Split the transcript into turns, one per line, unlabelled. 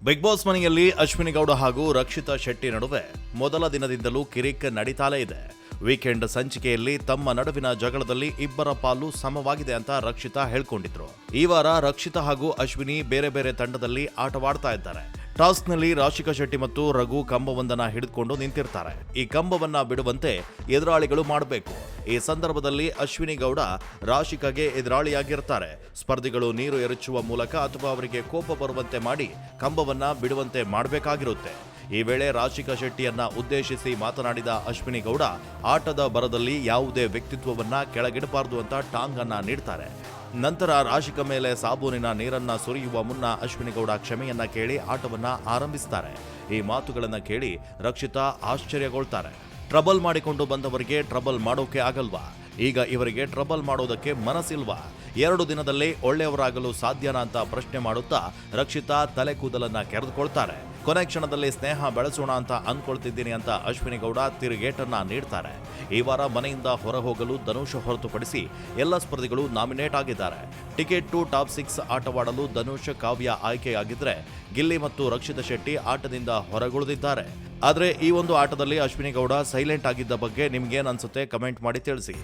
Big boss ಮನೆಯಲ್ಲಿ ಅಶ್ವಿನಿ ಗೌಡ ಹಾಗೂ ರಕ್ಷಿತಾ ಶೆಟ್ಟಿ ನಡುವೆ ಮೊದಲ ದಿನದಿಂದಲೂ ಕಿರಿಕ್ ನಡೀತಾಲೇ ಇದೆ. ವೀಕೆಂಡ್ ಸಂಚಿಕೆಯಲ್ಲಿ ತಮ್ಮ ನಡುವಿನ ಜಗಳದಲ್ಲಿ ಇಬ್ಬರ ಪಾಲು ಸಮವಾಗಿದೆ ಅಂತ ರಕ್ಷಿತಾ ಹೇಳ್ಕೊಂಡಿದ್ರು. ಈ ವಾರ ರಕ್ಷಿತಾ ಹಾಗೂ ಅಶ್ವಿನಿ ಬೇರೆ ಬೇರೆ ತಂಡದಲ್ಲಿ ಆಟವಾಡ್ತಾ ಇದ್ದಾರೆ. ಟಾಸ್ಕ್ನಲ್ಲಿ ರಾಶಿಕಾ ಶೆಟ್ಟಿ ಮತ್ತು ರಘು ಕಂಬವೊಂದನ್ನ ಹಿಡಿದುಕೊಂಡು ನಿಂತಿರ್ತಾರೆ. ಈ ಕಂಬವನ್ನ ಬಿಡುವಂತೆ ಎದುರಾಳಿಗಳು ಮಾಡಬೇಕು. ಈ ಸಂದರ್ಭದಲ್ಲಿ ಅಶ್ವಿನಿ ಗೌಡ ರಾಶಿಕಾಗೆ ಎದುರಾಳಿಯಾಗಿರ್ತಾರೆ. ಸ್ಪರ್ಧಿಗಳು ನೀರು ಎರಚುವ ಮೂಲಕ ಅಥವಾ ಅವರಿಗೆ ಕೋಪ ಬರುವಂತೆ ಮಾಡಿ ಕಂಬವನ್ನ ಬಿಡುವಂತೆ ಮಾಡಬೇಕಾಗಿರುತ್ತೆ. ಈ ವೇಳೆ ರಾಶಿಕಾ ಶೆಟ್ಟಿಯನ್ನ ಉದ್ದೇಶಿಸಿ ಮಾತನಾಡಿದ ಅಶ್ವಿನಿ ಗೌಡ ಆಟದ ಬರದಲ್ಲಿ ಯಾವುದೇ ವ್ಯಕ್ತಿತ್ವವನ್ನ ಕೆಳಗಿಡಬಾರದು ಅಂತ ಟಾಂಗ್ ಅನ್ನ ನೀಡ್ತಾರೆ. ನಂತರ ರಾಶಿಕಾ ಮೇಲೆ ಸಾಬೂನಿನ ನೀರನ್ನ ಸುರಿಯುವ ಮುನ್ನ ಅಶ್ವಿನಿ ಗೌಡ ಕ್ಷಮೆಯನ್ನ ಕೇಳಿ ಆಟವನ್ನ ಆರಂಭಿಸ್ತಾರೆ. ಈ ಮಾತುಗಳನ್ನ ಕೇಳಿ ರಕ್ಷಿತಾ ಆಶ್ಚರ್ಯಗೊಳ್ತಾರೆ. ಟ್ರಬಲ್ ಮಾಡಿಕೊಂಡು ಬಂದವರಿಗೆ ಟ್ರಬಲ್ ಮಾಡೋಕೆ ಆಗಲ್ವಾ? ಈಗ ಇವರಿಗೆ ಟ್ರಬಲ್ ಮಾಡೋದಕ್ಕೆ ಮನಸ್ಸಿಲ್ವಾ? 2 ದಿನದಲ್ಲೇ ಒಳ್ಳೆಯವರಾಗಲು ಸಾಧ್ಯನಾ ಅಂತ ಪ್ರಶ್ನೆ ಮಾಡುತ್ತಾ ರಕ್ಷಿತಾ ತಲೆ ಕೂದಲನ್ನ ಕೆರೆದುಕೊಳ್ತಾರೆ. ಕೊನೆ ಕ್ಷಣದಲ್ಲಿ ಸ್ನೇಹ ಬೆಳೆಸೋಣ ಅಂತ ಅಂದ್ಕೊಳ್ತಿದ್ದೀನಿ ಅಂತ ಅಶ್ವಿನಿ ಗೌಡ ತಿರುಗೇಟನ್ನ ನೀಡ್ತಾರೆ. ಈ ವಾರ ಮನೆಯಿಂದ ಹೊರ ಹೋಗಲು ಧನುಷ್ ಹೊರತುಪಡಿಸಿ ಎಲ್ಲ ಸ್ಪರ್ಧಿಗಳು ನಾಮಿನೇಟ್ ಆಗಿದ್ದಾರೆ. ಟಿಕೆಟ್ ಟು ಟಾಪ್ 6 ಆಟವಾಡಲು ಧನುಷ್, ಕಾವ್ಯ ಆಯ್ಕೆಯಾಗಿದ್ರೆ ಗಿಲ್ಲಿ ಮತ್ತು ರಕ್ಷಿತಾ ಶೆಟ್ಟಿ ಆಟದಿಂದ ಹೊರಗುಳಿದಿದ್ದಾರೆ. ಆದ್ರೆ ಈ ಒಂದು ಆಟದಲ್ಲಿ ಅಶ್ವಿನಿ ಗೌಡ ಸೈಲೆಂಟ್ ಆಗಿದ್ದ ಬಗ್ಗೆ ನಿಮ್ಗೇನ್ ಅನ್ಸುತ್ತೆ ಕಮೆಂಟ್ ಮಾಡಿ ತಿಳಿಸಿ.